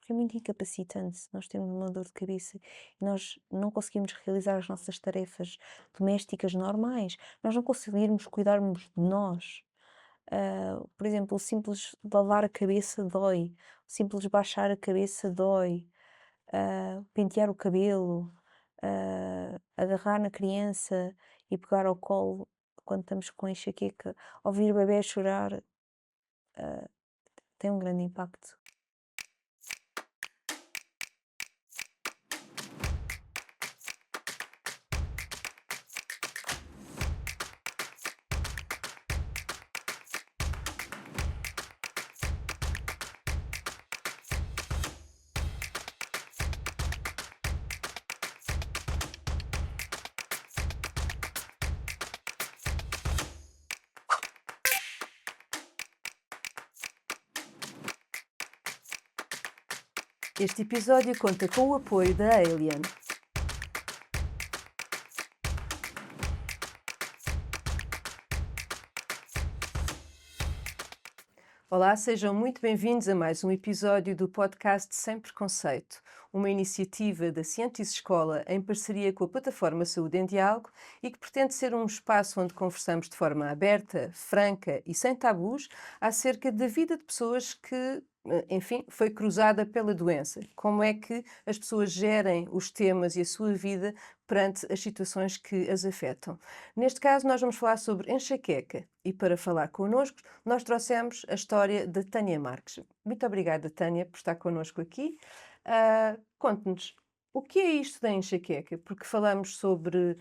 porque é muito incapacitante. Nós temos uma dor de cabeça e nós não conseguimos realizar as nossas tarefas domésticas normais, nós não conseguirmos cuidarmos de nós. Por exemplo, o simples de lavar a cabeça dói, o simples baixar a cabeça dói, pentear o cabelo, agarrar na criança e pegar ao colo quando estamos com enxaqueca, ouvir o bebé chorar, ah, tem um grande impacto. Este episódio conta com o apoio da Alien. Olá, sejam muito bem-vindos a mais um episódio do podcast Sem Preconceito, uma iniciativa da Cientes Escola em parceria com a plataforma Saúde em Diálogo e que pretende ser um espaço onde conversamos de forma aberta, franca e sem tabus acerca da vida de pessoas que, enfim, foi cruzada pela doença. Como é que as pessoas gerem os temas e a sua vida perante as situações que as afetam. Neste caso, nós vamos falar sobre enxaqueca e para falar connosco, nós trouxemos a história da Tânia Marques. Muito obrigada, Tânia, por estar connosco aqui. Conte-nos, o que é isto da enxaqueca? Porque falamos sobre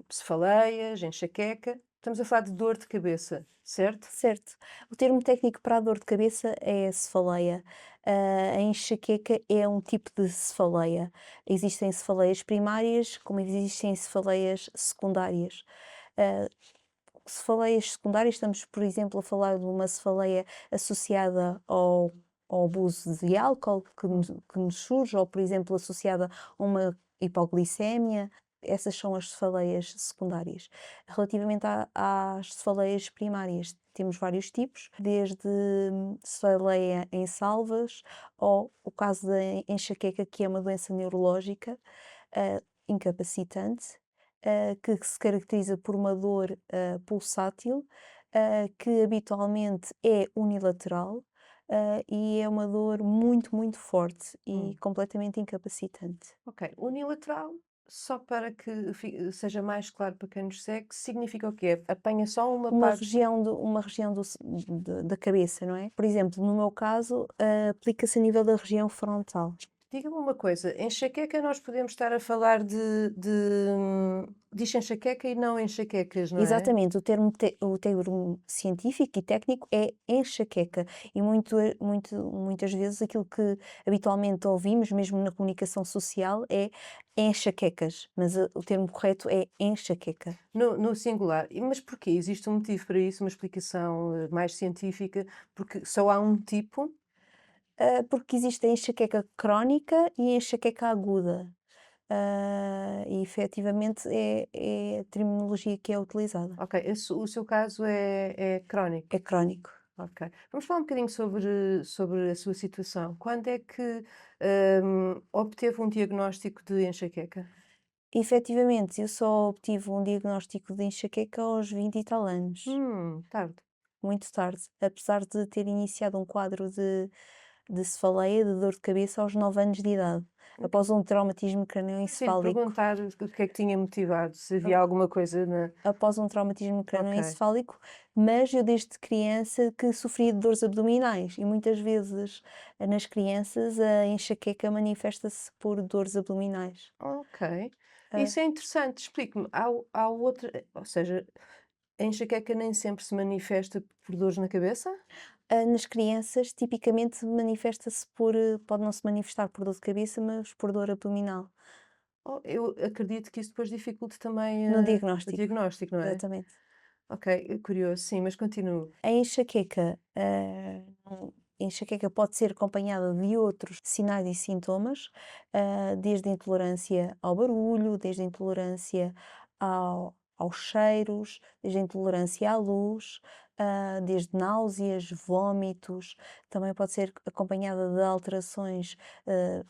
cefaleias, enxaqueca, estamos a falar de dor de cabeça, certo? Certo. O termo técnico para a dor de cabeça é cefaleia. A enxaqueca é um tipo de cefaleia. Existem cefaleias primárias, como existem cefaleias secundárias. Ah, Cefaleias secundárias, estamos, por exemplo, a falar de uma cefaleia associada ao abuso de álcool que nos surge, ou, por exemplo, associada a uma hipoglicemia. Essas são as cefaleias secundárias. Relativamente às cefaleias primárias, temos vários tipos, desde cefaleia em salvas, ou o caso da enxaqueca, que é uma doença neurológica, incapacitante, que se caracteriza por uma dor pulsátil, que habitualmente é unilateral, e é uma dor muito, muito forte e Hum. completamente incapacitante. Ok, unilateral, só para que seja mais claro para quem nos segue, significa o quê? Apanha só uma parte. Uma região da cabeça, não é? Por exemplo, no meu caso, aplica-se a nível da região frontal. Diga-me uma coisa, enxaqueca nós podemos estar a falar diz enxaqueca e não enxaquecas, não é? Exatamente, o termo científico e técnico é enxaqueca e muitas vezes aquilo que habitualmente ouvimos, mesmo na comunicação social, é enxaquecas, mas o termo correto é enxaqueca. No singular. Mas porquê? Existe um motivo para isso, uma explicação mais científica? Porque só há um tipo? Porque existe a enxaqueca crónica e a enxaqueca aguda, e efetivamente é a terminologia que é utilizada, Ok, o seu caso é crónico. é crónico. Ok. Vamos falar um bocadinho sobre a sua situação. Quando é que obteve um diagnóstico de enxaqueca? Efetivamente, eu só obtive um diagnóstico de enxaqueca aos 20 e tal anos. Tarde. Muito tarde, apesar de ter iniciado um quadro de cefaleia, de dor de cabeça, aos 9 anos de idade, Ok. após um traumatismo Pois ia lhe crânioencefálico. perguntar o que é que tinha motivado, se A havia alguma coisa na. Após um traumatismo Ok. crânioencefálico, mas eu desde criança que sofria de dores abdominais e muitas vezes, nas crianças a enxaqueca manifesta-se por dores abdominais. Ok. Ah, Isso é interessante. Explique-me. Há outra. Ou seja, a enxaqueca nem sempre se manifesta por dores na cabeça? Nas crianças, tipicamente manifesta-se pode não se manifestar por dor de cabeça, mas por dor abdominal, Oh, eu acredito que isso depois dificulte também no o diagnóstico, diagnóstico, não é? exatamente. Ok, é curioso, sim, mas continuo. A enxaqueca pode ser acompanhada de outros sinais e sintomas, desde a intolerância ao barulho, desde a intolerância aos cheiros, desde a intolerância à luz, desde náuseas, vômitos, também pode ser acompanhada de alterações, ah,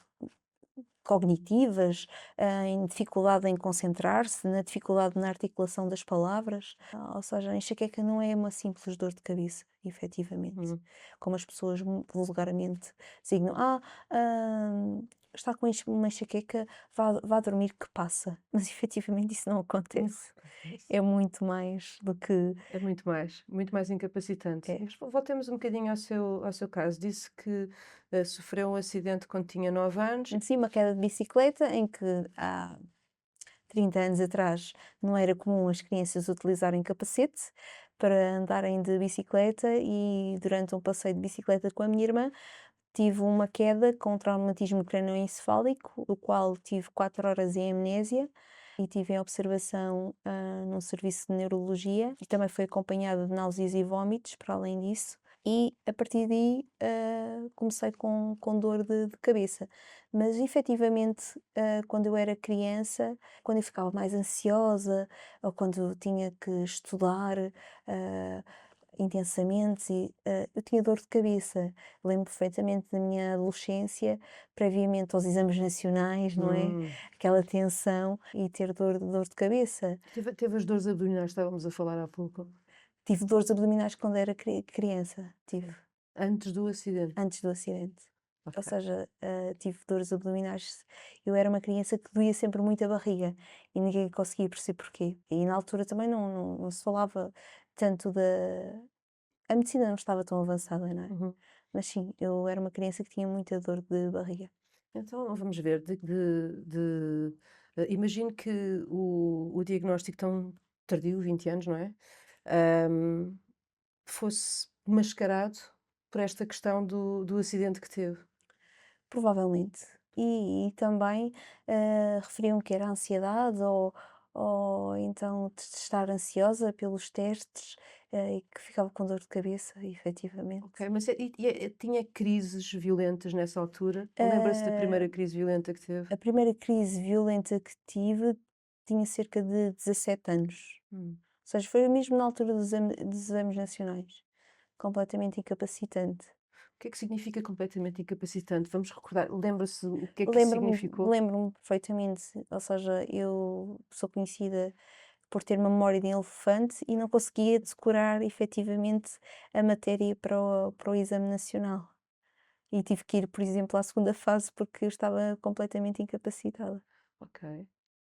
cognitivas, em dificuldade em concentrar-se, na dificuldade na articulação das palavras. Ou seja, a enxaqueca não é uma simples dor de cabeça, efetivamente, Uhum. como as pessoas vulgarmente designam: está com uma enxaqueca, vá dormir que passa", mas efetivamente isso não Não acontece. acontece. É muito mais do que É muito mais incapacitante. é. Mas voltemos um bocadinho ao seu caso. Disse que, sofreu um acidente quando tinha 9 anos. Sim, uma queda de bicicleta em que há 30 anos atrás não era comum as crianças utilizarem capacete para andarem de bicicleta e durante um passeio de bicicleta com a minha irmã tive uma queda com traumatismo crânioencefálico, do qual tive 4 horas em amnésia e tive em observação, num serviço de neurologia e também foi acompanhada de náuseas e vómitos, para além disso. E a partir daí, comecei com dor de cabeça. Mas efetivamente, quando eu era criança, quando eu ficava mais ansiosa ou quando tinha que estudar, ah, intensamente eu tinha dor de cabeça. Lembro perfeitamente da minha adolescência, previamente aos exames nacionais, não é? Hum. Aquela tensão e ter dor de cabeça. Teve as dores abdominais, estávamos a falar há pouco, Tive dores abdominais quando era criança, tive, antes do acidente. antes do acidente. Ou Ok. seja, tive dores abdominais. Eu era uma criança que doía sempre muito a barriga e ninguém conseguia perceber porquê. E na altura também não se falava tanto da. A medicina não estava tão avançada, não é? Uhum. Mas sim, eu era uma criança que tinha muita dor de barriga. Então vamos ver, imagino que o diagnóstico tão tardio, 20 anos, não é? Hum, fosse mascarado por esta questão do acidente que teve. Provavelmente. E também, referiam que era ansiedade ou então de estar ansiosa pelos testes, e que ficava com dor de cabeça, efetivamente. Ok, mas tinha crises violentas nessa altura? Lembra-se da Ah, primeira crise violenta que teve? a primeira crise violenta que tive tinha cerca de 17 anos. Hum. Ou seja, foi mesmo na altura dos exames nacionais. Completamente incapacitante. O que é que significa completamente incapacitante? Vamos recordar, lembra-se o que é que isso Lembro-me significou? lembro-me perfeitamente, ou seja, eu sou conhecida por ter uma memória de elefante e não conseguia decorar efetivamente a matéria para o exame nacional. E tive que ir, por exemplo, à segunda fase porque eu estava completamente incapacitada. Ok,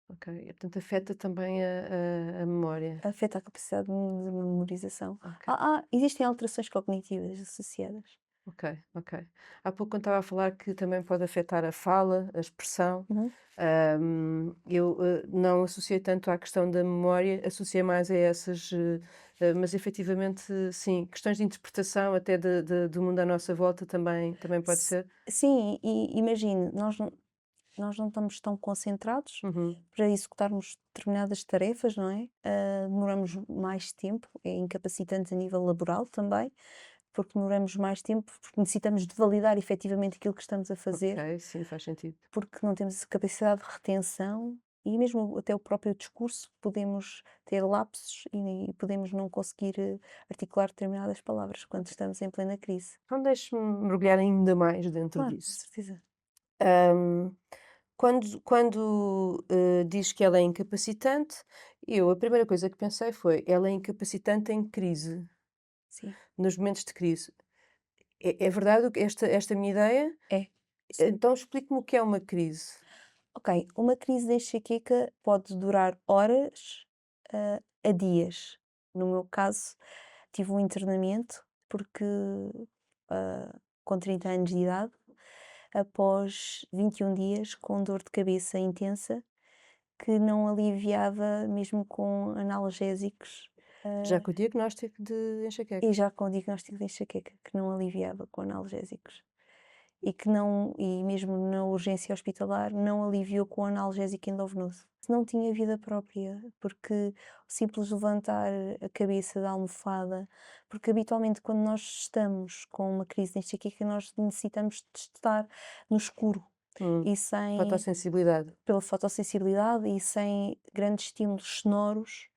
ok. E, portanto, afeta também a memória. Afeta a capacidade de memorização. Ok. Existem alterações cognitivas associadas. Ok, ok. Há pouco quando estava a falar que também pode afetar a fala, a expressão, Uhum. eu, não associei tanto à questão da memória, associei mais a essas, mas efetivamente, sim, questões de interpretação até do mundo à nossa volta também pode S ser? sim, e imagine, nós não estamos tão concentrados Uhum, para executarmos determinadas tarefas, não é? Demoramos mais tempo, é incapacitante a nível laboral também, porque demoramos mais tempo, porque necessitamos de validar efetivamente aquilo que estamos a fazer, ok, sim, faz sentido. porque não temos capacidade de retenção e mesmo até o próprio discurso podemos ter lapsos e podemos não conseguir articular determinadas palavras quando Ok. estamos em plena crise. Então deixe-me mergulhar ainda mais dentro Claro, com disso. certeza. Hum, quando, diz que ela é incapacitante, a primeira coisa que pensei foi: ela é incapacitante em crise, Sim. nos momentos de crise. É verdade esta minha ideia? É. Sim. Então explique-me o que é uma crise. Ok, uma crise de enxaqueca pode durar horas, a dias. No meu caso, tive um internamento porque, com 30 anos de idade, após 21 dias com dor de cabeça intensa, que não aliviava mesmo com analgésicos, Já com o diagnóstico de e enxaqueca. já com diagnóstico de enxaqueca, que não aliviava com analgésicos. E que não e mesmo na urgência hospitalar, não aliviou com analgésico endovenoso. Não tinha vida própria, porque o simples levantar a cabeça da almofada porque habitualmente quando nós estamos com uma crise de enxaqueca, nós necessitamos de estar no escuro Hum, e sem fotossensibilidade. pela fotossensibilidade e sem grandes estímulos sonoros,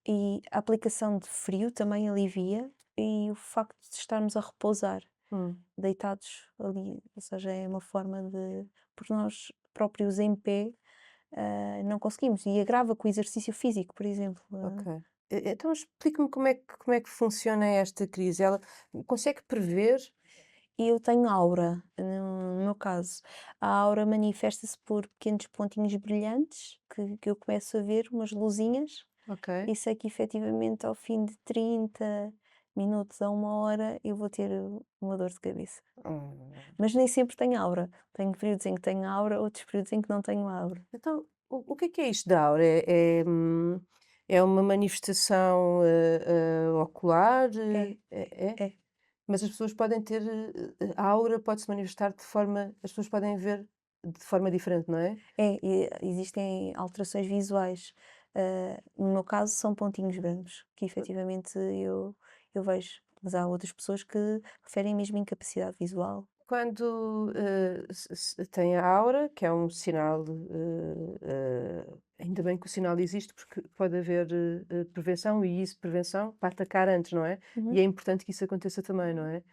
e a aplicação de frio também alivia. e o facto de estarmos a repousar, Hum, deitados ali, ou seja, é uma forma de porque nós próprios em pé, não conseguimos e agrava com o exercício físico, por exemplo. ok. Então explique-me como é que funciona esta crise. Ela consegue prever? E eu tenho aura, no meu caso. A aura manifesta-se por pequenos pontinhos brilhantes que eu começo a ver, umas luzinhas, Ok. e sei que efetivamente ao fim de 30 minutos a 1 hora eu vou ter uma dor de cabeça. Hum. Mas nem sempre tenho aura. Tenho períodos em que tenho aura, outros períodos em que não tenho aura. Então, o que é isto da aura? É uma manifestação, ocular? É, É? é, Mas as pessoas podem ter, a aura pode-se manifestar de forma as pessoas podem ver de forma diferente, não é? e existem alterações visuais. No meu caso são pontinhos brancos, que efetivamente eu vejo. Mas há outras pessoas que referem mesmo incapacidade visual. Quando, se tem a aura, que é um sinal, ainda bem que o sinal existe, porque pode haver, prevenção e isso prevenção para atacar antes, não é? E Uhum. é importante que isso aconteça também, não é?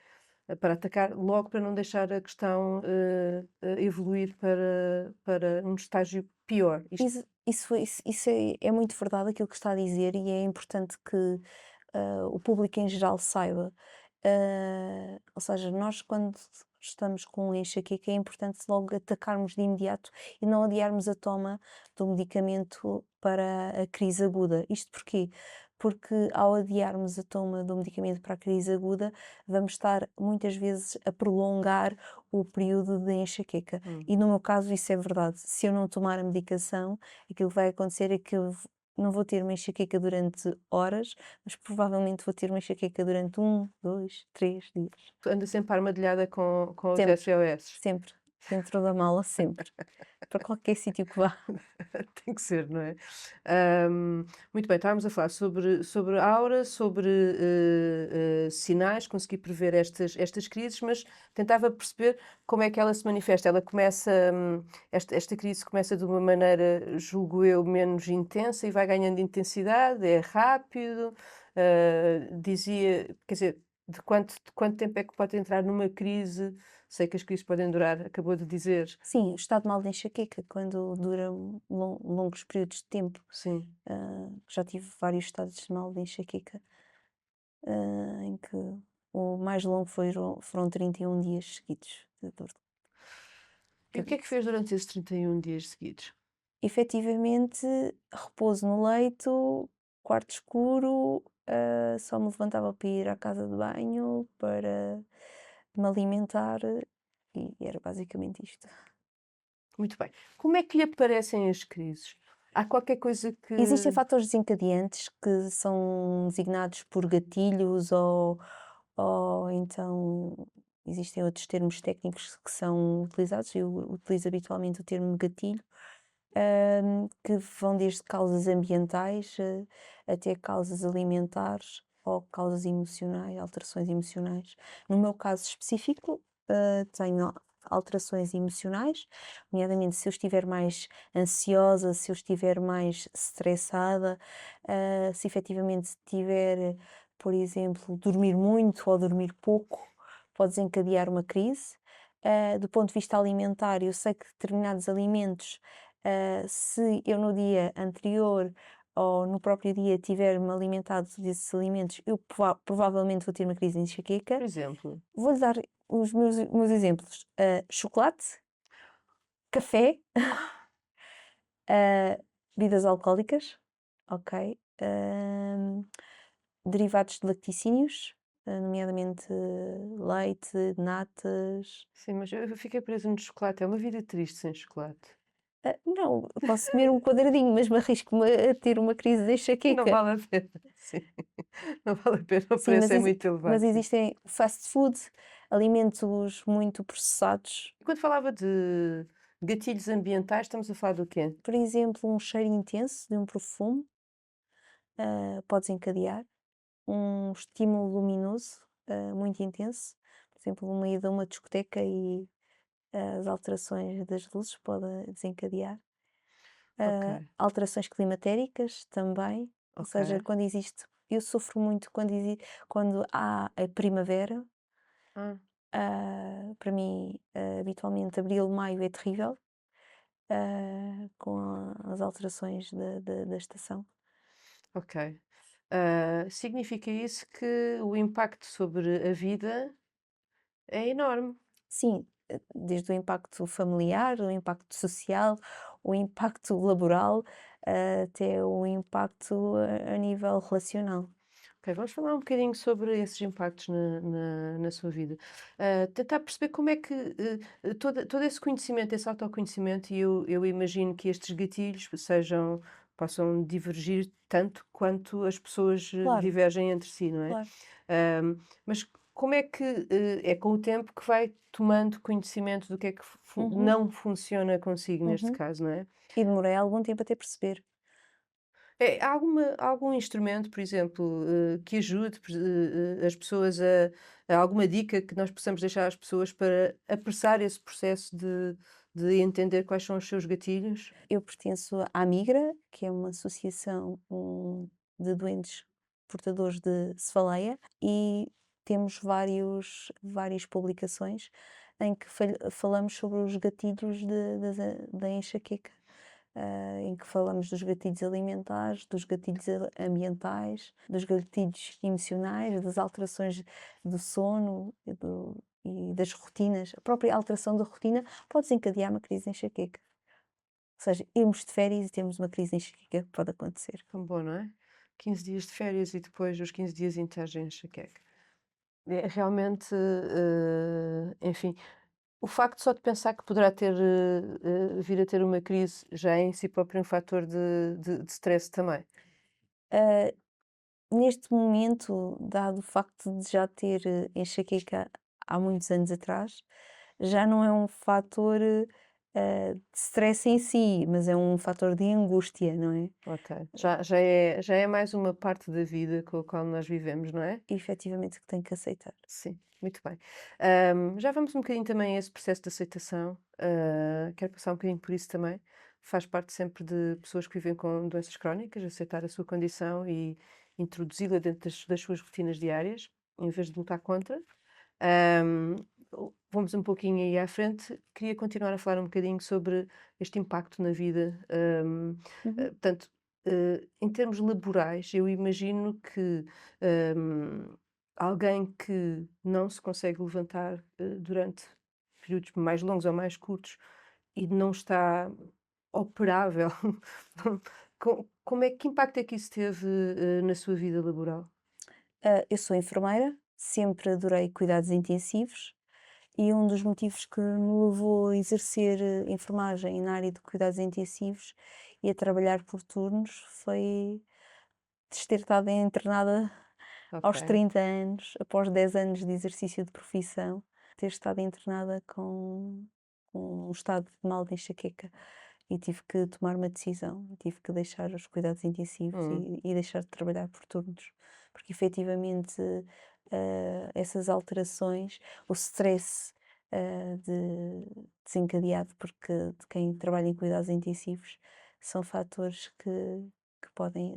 Para atacar logo, para não deixar a questão, evoluir para um estágio pior. Isto Isso é muito verdade aquilo que está a dizer e é importante que o público em geral saiba. Ou seja, nós quando estamos com enxaqueca é importante logo atacarmos de imediato e não adiarmos a toma do medicamento para a crise aguda. Isto porquê? Porque ao adiarmos a toma do medicamento para a crise aguda, vamos estar muitas vezes a prolongar o período de enxaqueca. hum. E no meu caso isso é verdade. Se eu não tomar a medicação, aquilo que vai acontecer é que eu não vou ter uma enxaqueca durante horas, mas provavelmente vou ter uma enxaqueca durante 1, 2, 3 dias. Anda sempre armadilhada com os Sempre, SOS. sempre, dentro da mala, sempre, para qualquer sítio que vá. Tem que ser, não é? Muito bem, estávamos a falar sobre aura, sobre sinais, consegui prever estas crises, mas tentava perceber como é que ela se manifesta. Ela começa, esta crise começa de uma maneira, julgo eu, menos intensa e vai ganhando intensidade, é rápido. Dizia, quer dizer, de quanto tempo é que pode entrar numa crise? Sei que as crises podem durar, acabou de dizer, Sim, o estado mal de enxaqueca, quando dura longos períodos de tempo. sim. Já tive vários estados de mal de enxaqueca, em que o mais longo foram 31 dias seguidos de dor de E o que é que cabeça. fez durante esses 31 dias seguidos? Efetivamente, repouso no leito, quarto escuro, só me levantava para ir à casa de banho, para me alimentar e era basicamente isto. Muito bem. Como é que lhe aparecem as crises? Há qualquer coisa que Existem fatores desencadeantes que são designados por gatilhos ou então existem outros termos técnicos que são utilizados. Eu utilizo habitualmente o termo gatilho, que vão desde causas ambientais, até causas alimentares ou causas emocionais, alterações emocionais. No meu caso específico, tenho alterações emocionais, nomeadamente se eu estiver mais ansiosa, se eu estiver mais estressada, se efetivamente tiver, por exemplo, dormir muito ou dormir pouco, pode desencadear uma crise. Do ponto de vista alimentar, eu sei que determinados alimentos, se eu no dia anterior ou no próprio dia tiver-me alimentado desses alimentos, eu provavelmente vou ter uma crise de por enxaqueca. exemplo, Vou-lhe dar os meus exemplos: chocolate, café, ah, bebidas alcoólicas, ok, derivados de laticínios, nomeadamente leite, natas. sim, mas eu fiquei presa no chocolate. É uma vida triste sem chocolate. Não, eu posso comer um quadradinho, mas me arrisco-me a ter uma crise de Não enxaqueca. vale a pena. Sim, não vale a pena. O Sim, preço mas é muito mas elevado, sim. existem fast food, alimentos muito processados, E quando falava de gatilhos ambientais, estamos a falar do quê? por exemplo, um cheiro intenso de um perfume, pode desencadear, um estímulo luminoso, muito intenso, por exemplo, uma ida a uma discoteca e as alterações das luzes pode desencadear. Ok, Alterações climatéricas também, ou ok. seja, quando existe eu sofro muito quando há a primavera. Ah, Para mim, habitualmente abril, maio é terrível, com as alterações da estação. ok. Significa isso que o impacto sobre a vida é enorme. Sim, desde o impacto familiar, o impacto social, o impacto laboral, até o impacto a nível relacional. Ok, vamos falar um bocadinho sobre esses impactos na sua vida. Tentar perceber como é que todo esse conhecimento, esse autoconhecimento, e eu imagino que estes gatilhos possam divergir tanto quanto as pessoas Claro, divergem entre si, não é? claro. Mas como é que é com o tempo que vai tomando conhecimento do que é que Uhum, não funciona consigo neste uhum. caso, não é? E demorei algum tempo até perceber. Há algum instrumento, por exemplo, que ajude as pessoas a alguma dica que nós possamos deixar às pessoas para apressar esse processo de entender quais são os seus gatilhos? Eu pertenço à Migra, que é uma associação, de doentes portadores de cefaleia, e temos várias publicações em que falamos sobre os gatilhos da enxaqueca, em que falamos dos gatilhos alimentares, dos gatilhos ambientais, dos gatilhos emocionais, das alterações do sono e das rotinas. A própria alteração da rotina pode desencadear uma crise de enxaqueca. Ou seja, irmos de férias e termos uma crise de enxaqueca pode acontecer. Tão bom, não é? 15 dias de férias e depois os 15 dias inteiros em enxaqueca. É realmente, enfim, o facto só de pensar que poderá vir a ter uma crise já é em si próprio um fator de stress também. Ah, Neste momento, dado o facto de já ter enxaqueca há muitos anos atrás, já não é um fator de stress em si, mas é um fator de angústia, não é? Ok. Já é mais uma parte da vida com a qual nós vivemos, não é? E efetivamente que tenho que aceitar. Sim, muito bem. Já vamos um bocadinho também a esse processo de aceitação. Quero passar um bocadinho por isso também. Faz parte sempre de pessoas que vivem com doenças crónicas, aceitar a sua condição e introduzi-la dentro das suas rotinas diárias, em vez de lutar contra. Ahm, Vamos um pouquinho aí à frente. Queria continuar a falar um bocadinho sobre este impacto na vida. Uhum. Portanto, em termos laborais, eu imagino que ahm, alguém que não se consegue levantar durante períodos mais longos ou mais curtos e não está operável, como é que impacto é que isso teve na sua vida laboral? Eu sou enfermeira, sempre adorei cuidados intensivos. E um dos motivos que me levou a exercer enfermagem na área de cuidados intensivos e a trabalhar por turnos foi ter estado internada Ok. aos 30 anos, após 10 anos de exercício de profissão, ter estado internada com um estado de mal de enxaqueca e tive que tomar uma decisão, tive que deixar os cuidados intensivos Hum. e deixar de trabalhar por turnos, porque efetivamente essas alterações, o stress desencadeado porque de quem trabalha em cuidados intensivos são fatores que podem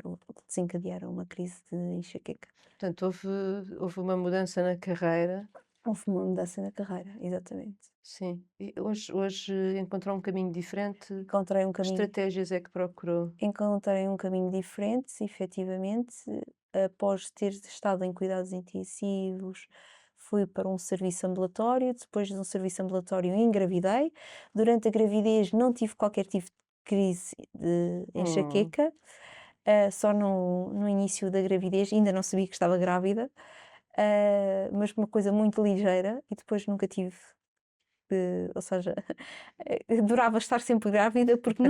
desencadear uma crise de enxaqueca. Portanto, houve uma mudança na carreira, Houve uma mudança na carreira, exatamente. sim. E hoje encontrou um caminho diferente. Encontrei um Que caminho estratégias é que procurou? encontrei um caminho diferente, efetivamente, após ter estado em cuidados intensivos, fui para um serviço ambulatório, depois de um serviço ambulatório engravidei. Durante a gravidez não tive qualquer tipo de crise de Hum, enxaqueca, só no início da gravidez, ainda não sabia que estava grávida, mas uma coisa muito ligeira e depois nunca tive, ou seja, adorava estar sempre grávida porque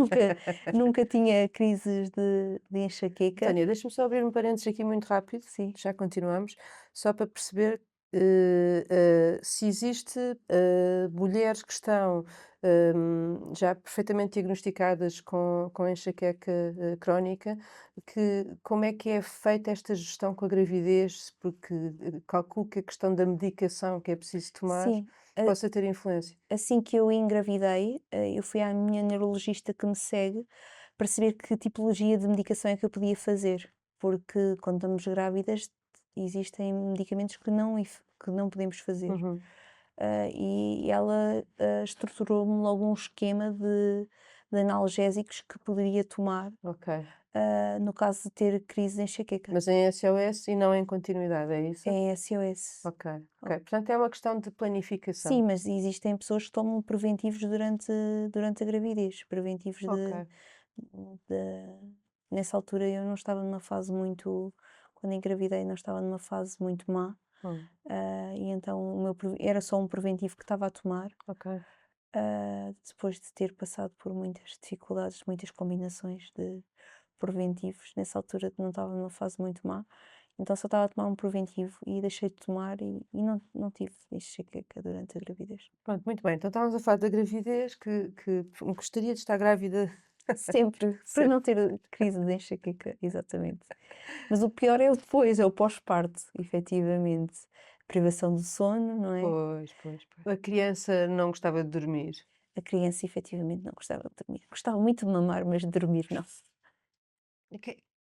nunca tinha crises de enxaqueca. Tânia, deixa-me só abrir um parênteses aqui muito rápido, Sim, já continuamos, só para perceber, se existe, mulheres que estão, já perfeitamente diagnosticadas com enxaqueca, crónica, como é que é feita esta gestão com a gravidez? Porque, calculo que a questão da medicação que é preciso tomar sim. possa ter influência. Assim que eu engravidei, eu fui à minha neurologista que me segue para saber que tipologia de medicação é que eu podia fazer. porque quando estamos grávidas existem medicamentos que não podemos fazer. Uhum. E ela, estruturou-me logo um esquema de analgésicos que poderia tomar, Ok. no caso de ter crise de enxaqueca. Mas em SOS e não em continuidade, é isso? É SOS. Ok, ok. Portanto, é uma questão de Sim, planificação. mas existem pessoas que tomam preventivos durante a gravidez, preventivos Ok. de nessa altura eu não estava numa fase muito quando engravidei não estava numa fase muito má, Hum, e então o meu era só um preventivo que estava a tomar, ok. depois de ter passado por muitas dificuldades, muitas combinações de preventivos, nessa altura não estava numa fase muito má, então só estava a tomar um preventivo e deixei de tomar e não tive enxaqueca durante a gravidez. Pronto, muito bem. Então estávamos a falar da gravidez, que gostaria de estar grávida Sempre, para sempre. não ter crise de enxaqueca, exatamente. Mas o pior é o depois, é o pós-parto, efetivamente. Privação do sono, não é? Pois, pois, pois. A criança não gostava de dormir. A criança efetivamente não gostava de dormir. Gostava muito de mamar, mas de dormir não. E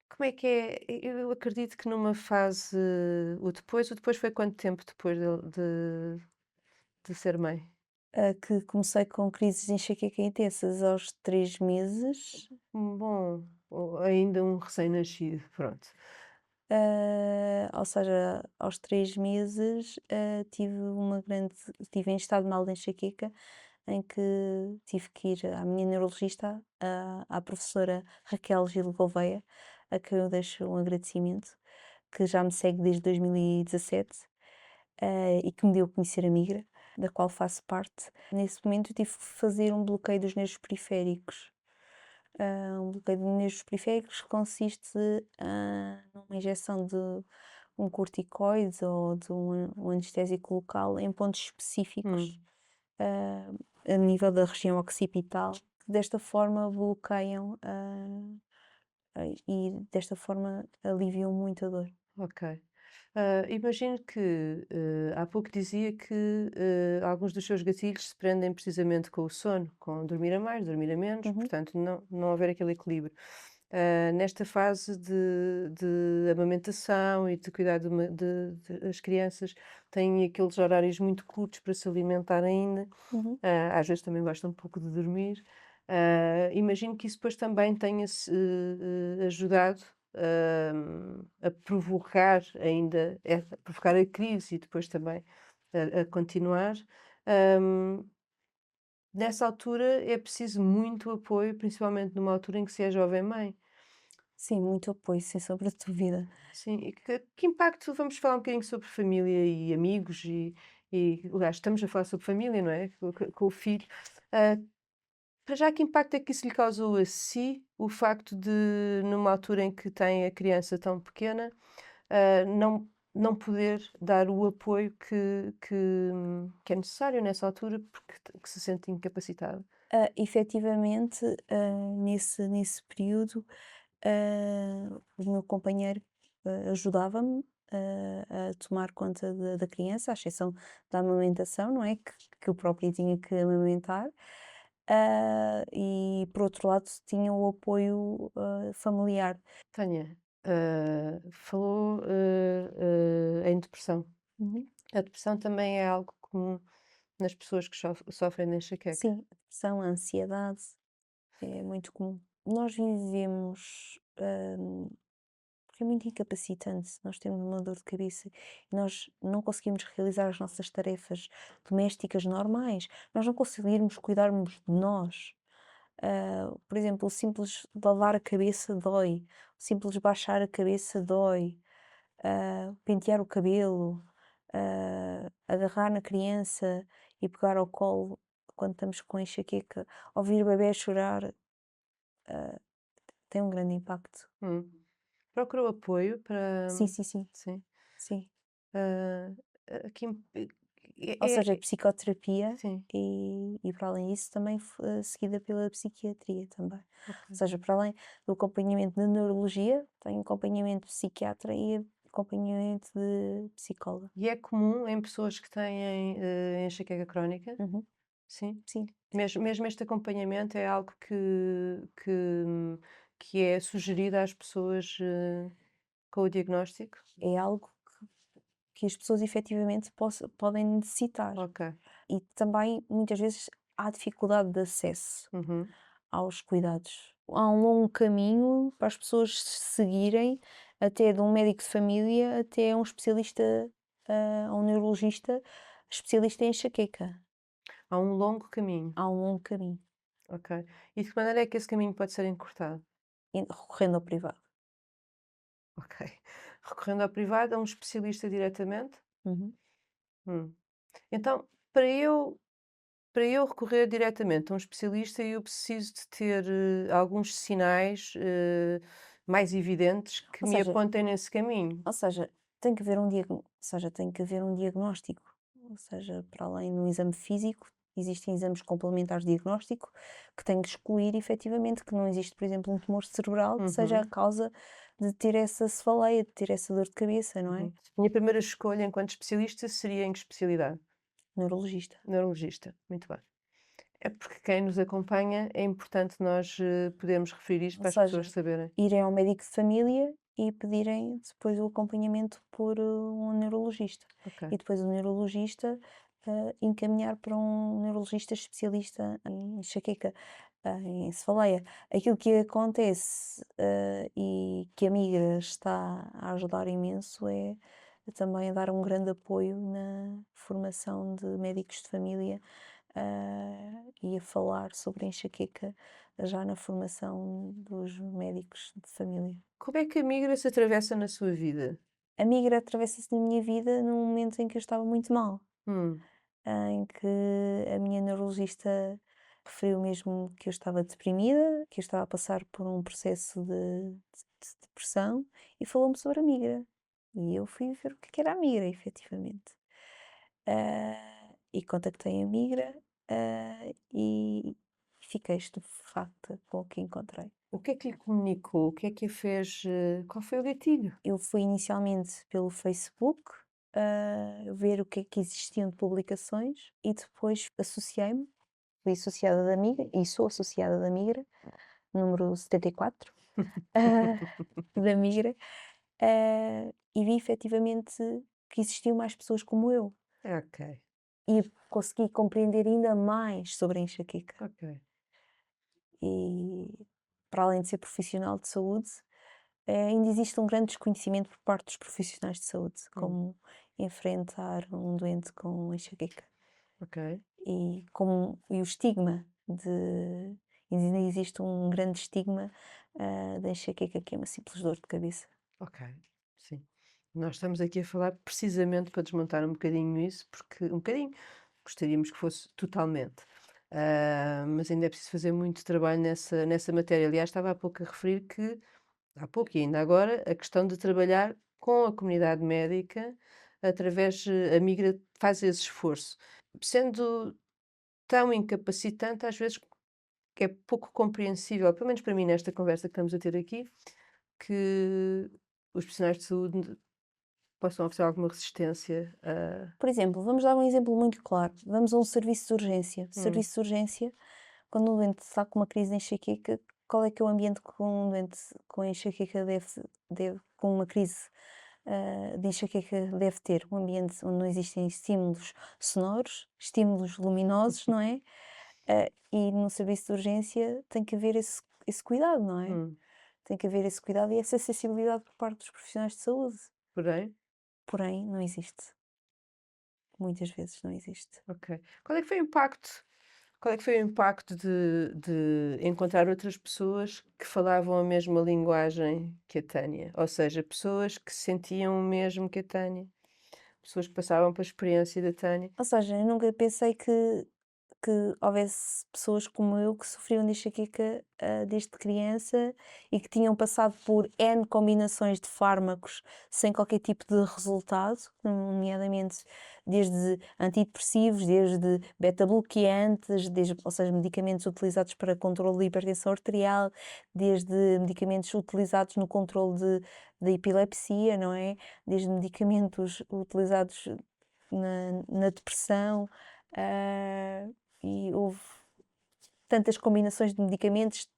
como é que é? Eu acredito que numa fase. O depois foi quanto tempo depois de ser mãe? Que comecei com crises de enxaqueca intensas aos 3 meses, Bom, ainda um recém-nascido, pronto. ou seja, aos 3 meses, tive em estado mal de enxaqueca, em que tive que ir à minha neurologista, à professora Raquel Gil Gouveia, a quem eu deixo um agradecimento, que já me segue desde 2017, e que me deu a conhecer a Migra, da qual faço parte. Nesse momento eu tive que fazer um bloqueio dos nervos periféricos. Um bloqueio de nervos periféricos que consiste, numa injeção de um corticoide ou de um anestésico local em pontos específicos, Hum, ah, a nível da região occipital, que desta forma bloqueiam, e desta forma aliviam muito a dor. ok. Imagino que há pouco dizia que alguns dos seus gatilhos se prendem precisamente com o sono, com dormir a mais, dormir a menos, Uhum, portanto, não haver aquele equilíbrio. Nesta fase de amamentação e de cuidar as crianças, têm aqueles horários muito curtos para se alimentar ainda, uhum. às vezes também gostam um pouco de dormir. Imagino que isso depois também tenha-se ajudado a provocar ainda, a provocar a crise e depois também a continuar. Hum, Nessa altura é preciso muito apoio, principalmente numa altura em que se é jovem mãe. Sim, muito apoio, sem sombra de dúvida. Sim, e que impacto, vamos falar um bocadinho sobre família e amigos aliás, estamos a falar sobre família, não é? Com o filho. Ah, para já, que impacto é que isso lhe causou a si, o facto de, numa altura em que tem a criança tão pequena, não poder dar o apoio que é necessário nessa altura, porque que se sente incapacitado? Efetivamente, nesse período, o meu companheiro, ajudava-me, a tomar conta da criança, à exceção da amamentação, não é, que eu própria tinha que amamentar, e por outro lado tinha o apoio, familiar. Tânia, falou em depressão. Uhum. A depressão também é algo comum nas pessoas que sofrem de enxaqueca. Sim, a depressão, a ansiedade é muito comum. Nós vivemos, porque é muito incapacitante, nós temos uma dor de cabeça e nós não conseguimos realizar as nossas tarefas domésticas normais, nós não conseguirmos cuidarmos de nós. Por exemplo, o simples de lavar a cabeça dói, o simples de baixar a cabeça dói, pentear o cabelo, agarrar na criança e pegar ao colo quando estamos com enxaqueca, ouvir o bebé chorar, tem um grande impacto. Hum. Procurou apoio para. Sim, sim, sim, Sim. sim. Ah, aqui Ou é, seja, é psicoterapia sim, e para além disso também seguida pela psiquiatria também. ok. Ou seja, para além do acompanhamento de neurologia, tem acompanhamento de psiquiatra e acompanhamento de psicóloga. E é comum em pessoas que têm enxaqueca crónica? Uhum, Sim. sim. Mesmo este acompanhamento é algo que é sugerido às pessoas. com o diagnóstico? É algo que as pessoas efetivamente podem necessitar. Ok. E também, muitas vezes, há dificuldade de acesso Uhum. aos cuidados. Há um longo caminho para as pessoas seguirem, até de um médico de família até um especialista, um neurologista especialista em enxaqueca. Há um longo caminho. Há um longo caminho, Ok. E de que maneira é que esse caminho pode ser encurtado? recorrendo ao privado. Ok. Recorrendo ao privado, a um especialista diretamente? Uhum. Hum. Então, para eu recorrer diretamente a um especialista, eu preciso de ter alguns sinais mais evidentes que Ou me seja apontem nesse caminho. ou seja, tem que haver um diagnóstico, ou seja, para além do exame físico, existem exames complementares de diagnóstico que têm que excluir efetivamente que não existe, por exemplo, um tumor cerebral que seja a Uhum, causa de ter essa cefaleia, de ter essa dor de cabeça, não é? uhum. Minha primeira escolha enquanto especialista seria em que especialidade? Neurologista. Neurologista. Muito bem. É porque quem nos acompanha é importante nós podermos referir isto Ou para as pessoas seja, saberem. irem ao médico de família e pedirem depois o acompanhamento por um neurologista. Ok. E depois o neurologista encaminhar para um neurologista especialista em enxaqueca, em cefaleia. Aquilo que acontece e que a Migra está a ajudar imenso é também a dar um grande apoio na formação de médicos de família e a falar sobre a enxaqueca já na formação dos médicos de família. Como é que a migra se atravessa na sua vida? A migra atravessa-se na minha vida num momento em que eu estava muito mal, Hum, em que a minha neurologista referiu mesmo que eu estava deprimida, que eu estava a passar por um processo de depressão e falou-me sobre a migra. E eu fui ver o que era a migra, efetivamente. E contactei a migra, e fiquei estupefacta com o que encontrei. o que é que lhe comunicou? O que é que a fez? Qual foi o gatilho? Eu fui inicialmente pelo Facebook, ver o que é que existiam de publicações e depois associei-me, fui associada da Migra e sou associada da Migra, número 74, da Migra, e vi efetivamente que existiam mais pessoas como eu Ok, e consegui compreender ainda mais sobre a enxaqueca. ok. E para além de ser profissional de saúde, ainda existe um grande desconhecimento por parte dos profissionais de saúde, Hum, como enfrentar um doente com enxaqueca ok, e o estigma ainda existe um grande estigma da enxaqueca, que é uma simples dor de cabeça. ok. Sim. Nós estamos aqui a falar precisamente para desmontar um bocadinho isso, porque um bocadinho gostaríamos que fosse totalmente. Mas ainda é preciso fazer muito trabalho nessa matéria. Aliás, estava há pouco a referir que, há pouco e ainda agora, a questão de trabalhar com a comunidade médica através, a Migra faz esse esforço. Sendo tão incapacitante, às vezes que é pouco compreensível, pelo menos para mim nesta conversa que estamos a ter aqui, que os profissionais de saúde possam oferecer alguma resistência a Por exemplo, vamos dar um exemplo muito claro. Vamos a um serviço de urgência. hum, Serviço de urgência, quando um doente está com uma crise de enxaqueca, qual é que é o ambiente que um doente com enxaqueca com uma crise de enxaqueca deve ter? Um ambiente onde não existem estímulos sonoros, estímulos luminosos, não é? E no serviço de urgência tem que haver esse cuidado, não é? hum, Tem que haver esse cuidado e essa sensibilidade por parte dos profissionais de saúde. porém, Porém, não existe. Muitas vezes não existe. ok. Qual é que foi o impacto qual é que foi o impacto de encontrar outras pessoas que falavam a mesma linguagem que a Tânia? Ou seja, pessoas que sentiam o mesmo que a Tânia, pessoas que passavam pela experiência da Tânia. Ou seja, eu nunca pensei que houvesse pessoas como eu que sofriam de enxaqueca, desde criança e que tinham passado por N combinações de fármacos sem qualquer tipo de resultado, nomeadamente desde antidepressivos, desde beta-bloqueantes, ou seja, medicamentos utilizados para controle de hipertensão arterial, desde medicamentos utilizados no controle da epilepsia, não é? Desde medicamentos utilizados na depressão. ah, e houve tantas combinações de medicamentos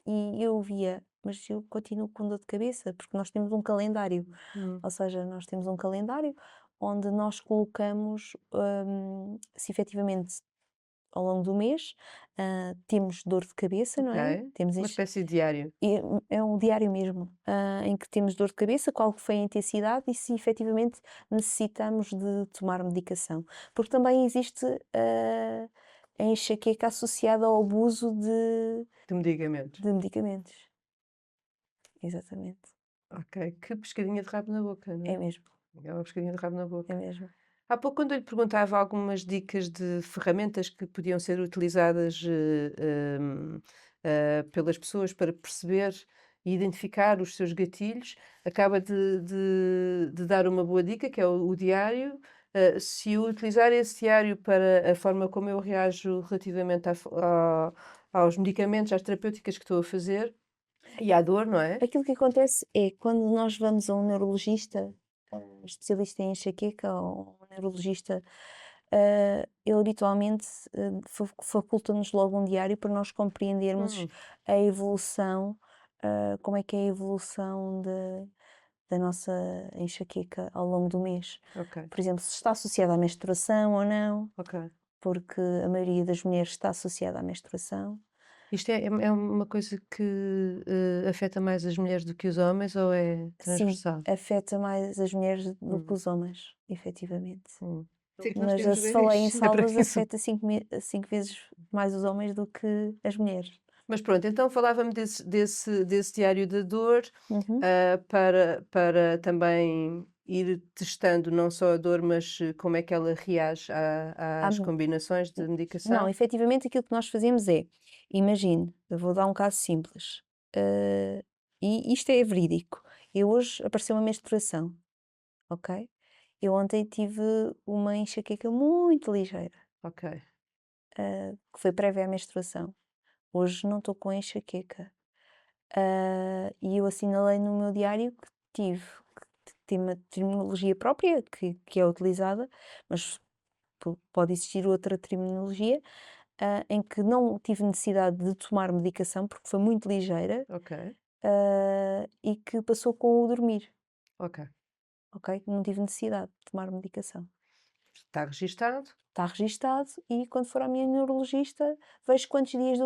e eu via mas eu continuo com dor de cabeça, porque nós temos um calendário, Hum, ou seja, nós temos um calendário onde nós colocamos, se efetivamente ao longo do mês, temos dor de cabeça, não ok. é? Temos Uma isto, espécie de diário. é um diário mesmo, em que temos dor de cabeça, qual foi a intensidade e se efetivamente necessitamos de tomar medicação. Porque também existe, a enxaqueca associada ao abuso De medicamentos. de medicamentos. Exatamente. Ok, que pescadinha de rabo na boca, não É é? mesmo, É uma pescadinha de rabo na é boca. mesmo. Há pouco, quando eu lhe perguntava algumas dicas de ferramentas que podiam ser utilizadas pelas pessoas para perceber e identificar os seus gatilhos, acaba de dar uma boa dica, que é o diário. Se eu utilizar esse diário para a forma como eu reajo relativamente aos medicamentos, às terapêuticas que estou a fazer e à dor, não é? Aquilo que acontece é quando nós vamos a um neurologista, especialista em enxaqueca ou um neurologista, ele habitualmente, faculta-nos logo um diário para nós compreendermos Hum, a evolução, como é que é a evolução da nossa enxaqueca ao longo do mês. ok, Por exemplo, se está associada à menstruação ou não, ok. porque a maioria das mulheres está associada à menstruação. Isto é uma coisa que, afeta mais as mulheres do que os homens ou é Sim, transversal? afeta mais as mulheres do que Hum, os homens, efetivamente. hum. Sim, nós Mas temos se ver falei em isto, ainda para saldas, isso. afeta 5 vezes mais os homens do que as mulheres. Mas pronto, então falava-me desse diário da dor, Uhum. para também ir testando não só a dor, mas como é que ela reage Há às combinações de Não, medicação? efetivamente aquilo que nós fazemos é, imagine, eu vou dar um caso simples, e isto é verídico. Eu hoje apareceu uma menstruação, ok? Eu ontem tive uma enxaqueca muito ligeira, Ok, que foi prévia à menstruação. Hoje não estou com enxaqueca. E eu assinalei no meu diário que tive, que tem uma terminologia própria que é utilizada, mas pode existir outra terminologia, em que não tive necessidade de tomar medicação porque foi muito ligeira, ok, e que passou com o dormir, ok. ok? Não tive necessidade de tomar medicação. Está registado? Está registado e quando for à minha neurologista, vejo quantos dias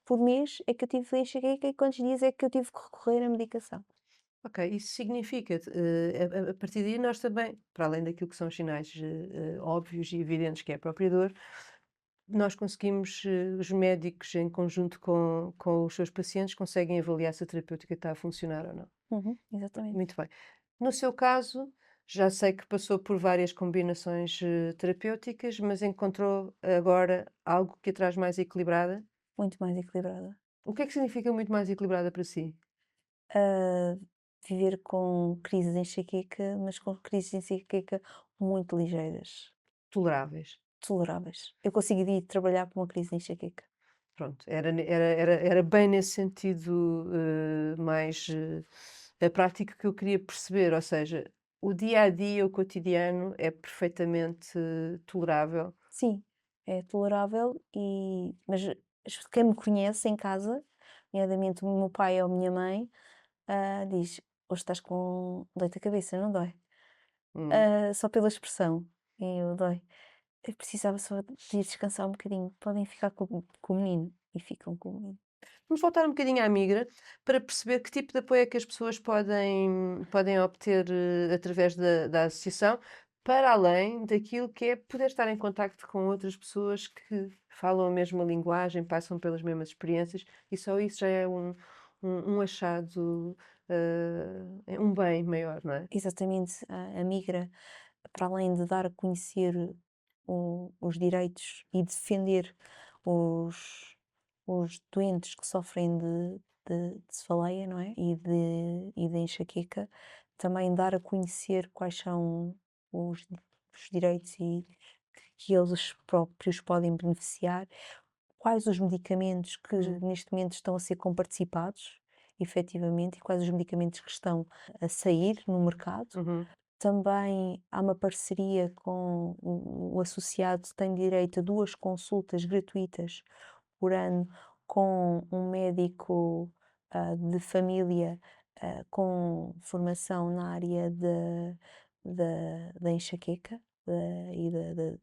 por mês é que eu tive enxaqueca e quantos dias é que eu tive que recorrer à medicação. Ok, isso significa, a partir daí nós também, para além daquilo que são os sinais óbvios e evidentes que é a própria dor, nós conseguimos, os médicos em conjunto com os seus pacientes, conseguem avaliar se a terapêutica está a funcionar ou não. Uhum, exatamente. Muito bem. No seu caso, já sei que passou por várias combinações terapêuticas, mas encontrou agora algo que a traz mais equilibrada. Muito mais equilibrada. O que é que significa muito mais equilibrada para si? A viver com crises de enxaqueca, mas com crises de enxaqueca muito ligeiras, Toleráveis. toleráveis. Eu conseguiria ir trabalhar com uma crise de enxaqueca. Pronto, era bem nesse sentido, mais, prático que eu queria perceber, ou seja, o dia a dia, o cotidiano é perfeitamente tolerável. Sim, é tolerável mas quem me conhece em casa, nomeadamente o meu pai ou a minha mãe, diz: "Hoje estás com dor de cabeça, não dói?" Hum. Só pela expressão, e eu: "Dói". Eu precisava só de ir descansar um bocadinho. Podem ficar com o menino, e ficam com o menino. Vamos voltar um bocadinho à migra, para perceber que tipo de apoio é que as pessoas podem obter, através da associação, para além daquilo que é poder estar em contacto com outras pessoas que falam a mesma linguagem, passam pelas mesmas experiências, e só isso já é um achado, é um bem maior, não é? Exatamente, a migra, para além de dar a conhecer os direitos e defender os, os doentes que sofrem de cefaleia, não é? E de enxaqueca, também dar a conhecer quais são os direitos e que eles próprios podem beneficiar, quais os medicamentos que Hum, neste momento estão a ser comparticipados, efetivamente, e quais os medicamentos que estão a sair no mercado. uhum, Também há uma parceria com o associado tem direito a 2 consultas gratuitas por ano com um médico, de família, com formação na área da enxaqueca, e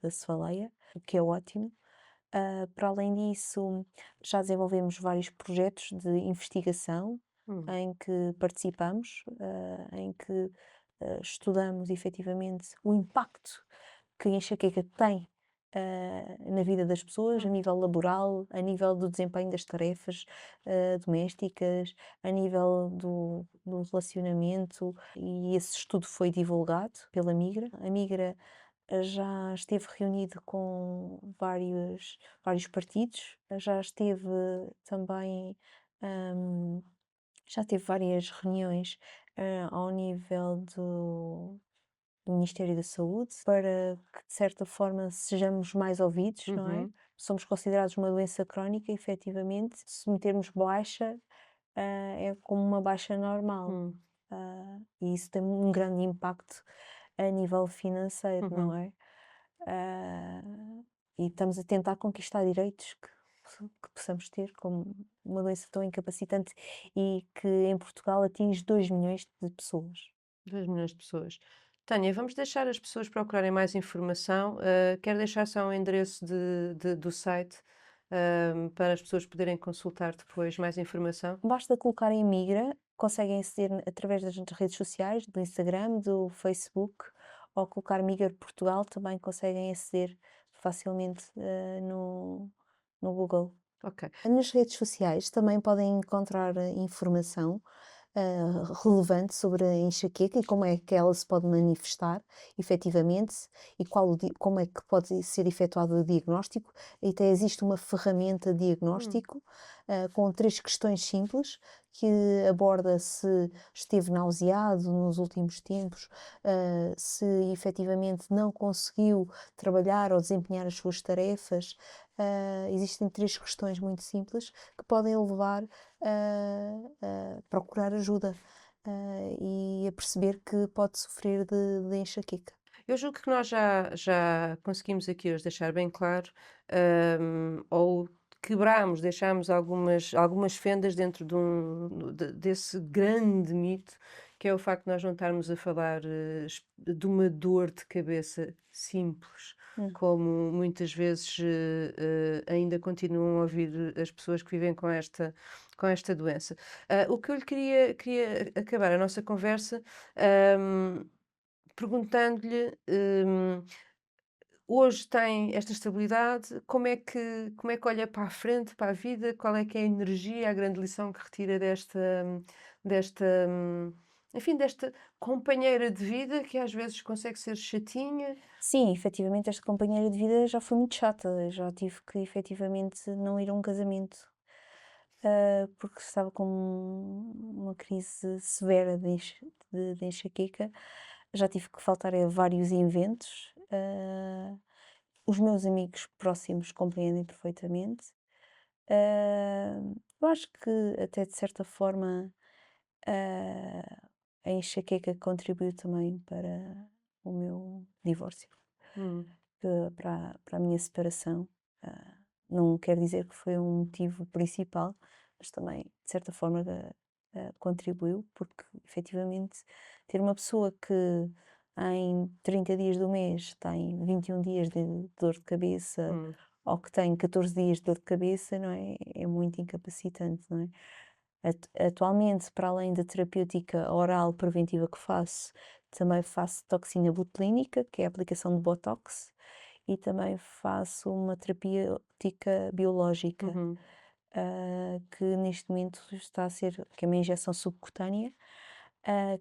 da cefaleia, o que é ótimo. Para além disso, já desenvolvemos vários projetos de investigação hum, em que participamos, em que estudamos efetivamente o impacto que a enxaqueca tem na vida das pessoas, a hum, nível laboral, a nível do desempenho das tarefas domésticas, a nível do relacionamento, e esse estudo foi divulgado pela Migra. A Migra já esteve reunido com vários partidos, já esteve também, hum, já teve várias reuniões ao nível do Ministério da Saúde, para que, de certa forma, sejamos mais ouvidos, não é? uhum, Somos considerados uma doença crónica, efetivamente. Se metermos baixa, é como uma baixa normal. hum, E isso tem um grande impacto a nível financeiro, não uhum. é? Ah, e estamos a tentar conquistar direitos que possamos ter, como uma doença tão incapacitante e que em Portugal atinge 2 milhões de pessoas. 2 milhões de pessoas. Tânia, vamos deixar as pessoas procurarem mais informação. Quero deixar só o endereço do site, para as pessoas poderem consultar depois mais informação. Basta colocar em Migra, conseguem aceder através das redes sociais, do Instagram, do Facebook, ou colocar Migra Portugal, também conseguem aceder facilmente no Google. Ok. Nas redes sociais também podem encontrar informação relevante sobre a enxaqueca e como é que ela se pode manifestar efetivamente, e como é que pode ser efetuado o diagnóstico. E até existe uma ferramenta de Hum, diagnóstico com 3 questões simples que aborda se esteve nauseado nos últimos tempos, se efetivamente não conseguiu trabalhar ou desempenhar as suas tarefas. Existem 3 questões muito simples que podem levar a procurar ajuda, e a perceber que pode sofrer de enxaqueca. eu julgo que nós já conseguimos aqui hoje deixar bem claro, ou quebramos, deixámos algumas fendas dentro desse grande mito, que é o facto de nós não estarmos a falar, de uma dor de cabeça simples, Hum. como muitas vezes, ainda continuam a ouvir as pessoas que vivem com esta doença. O que eu lhe queria acabar a nossa conversa, hum, perguntando-lhe, hoje tem esta estabilidade, como é que olha para a frente, para a vida? Qual é que é a energia, a grande lição que retira desta, enfim, desta companheira de vida que às vezes consegue ser chatinha? Sim, efetivamente esta companheira de vida já foi muito chata, eu já tive que efetivamente não ir a um casamento, porque estava com uma crise severa de enxaqueca, já tive que faltar a vários eventos. Os meus amigos próximos compreendem perfeitamente. Ah, eu acho que até de certa forma, a enxaqueca contribuiu também para o meu divórcio, Hum, para a minha separação. Não quer dizer que foi um motivo principal, mas também de certa forma contribuiu, porque efetivamente ter uma pessoa que em 30 dias do mês tem 21 dias de dor de cabeça, hum, ou que tem 14 dias de dor de cabeça, não é? É muito incapacitante, não é? Atualmente, para além da terapêutica oral preventiva que faço, também faço toxina botulínica, que é a aplicação de botox, e também faço uma terapêutica biológica, uhum, que neste momento está a ser, que é uma injeção subcutânea,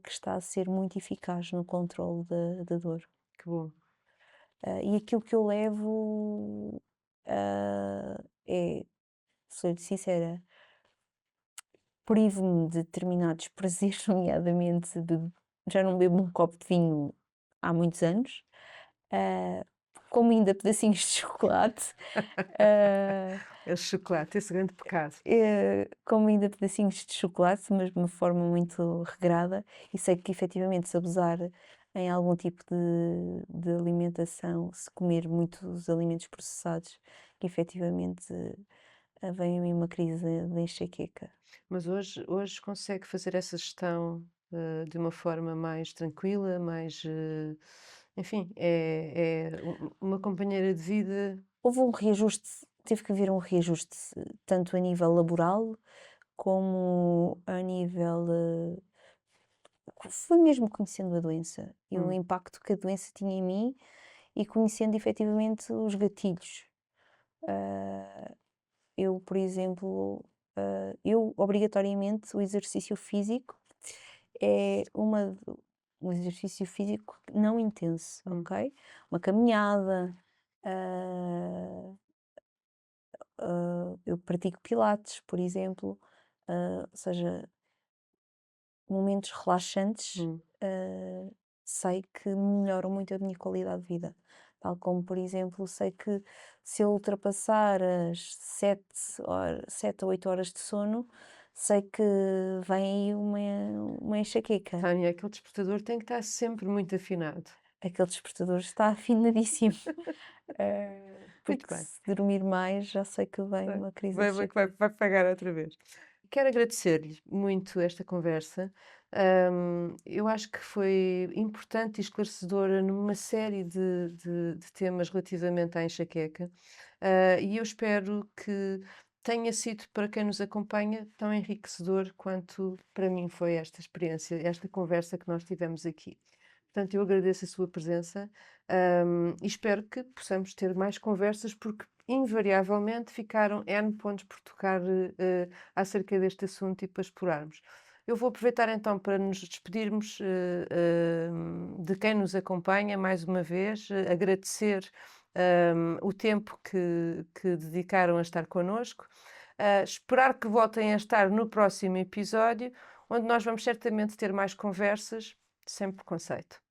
que está a ser muito eficaz no controle da dor. que bom. E aquilo que eu levo, é, sou sincera, privo-me de determinados prazeres, nomeadamente já não bebo um copo de vinho há muitos anos, ah, como ainda pedacinhos de chocolate, ah, Esse chocolate, esse grande pecado. como ainda pedacinhos de chocolate, mas de uma forma muito regrada, e sei que efetivamente se abusar em algum tipo de alimentação, se comer muitos alimentos processados, que efetivamente vem a mim uma crise de enxaqueca. Mas hoje consegue fazer essa gestão, de uma forma mais tranquila, mais, enfim, é uma companheira de vida. Houve um reajuste, teve que haver um reajuste, tanto a nível laboral como a nível, foi mesmo conhecendo a doença e o Hum, impacto que a doença tinha em mim e conhecendo efetivamente os gatilhos. Ah, eu, por exemplo, eu obrigatoriamente o exercício físico é um exercício físico não intenso, hum, ok? Uma caminhada, ah, eu pratico pilates, por exemplo, ou seja, momentos relaxantes, hum. sei que melhoram muito a minha qualidade de vida. Tal como, por exemplo, sei que se eu ultrapassar as 7 a 8 horas de sono, sei que vem aí uma enxaqueca. Tânia, aquele despertador tem que estar sempre muito afinado. Aquele despertador está afinadíssimo. Muito Porque bem. se dormir mais, já sei que vem Vai uma crise de vai enxaqueca. pagar outra vez. Quero agradecer-lhe muito esta conversa. Eu acho que foi importante e esclarecedora numa série de temas relativamente à enxaqueca, e eu espero que tenha sido para quem nos acompanha tão enriquecedor quanto para mim foi esta experiência, esta conversa que nós tivemos aqui. Portanto, eu agradeço a sua presença, e espero que possamos ter mais conversas, porque invariavelmente ficaram N pontos por tocar, acerca deste assunto e para explorarmos. Eu vou aproveitar então para nos despedirmos, de quem nos acompanha mais uma vez, agradecer, o tempo que dedicaram a estar connosco, esperar que voltem a estar no próximo episódio, onde nós vamos certamente ter mais conversas sem preconceito.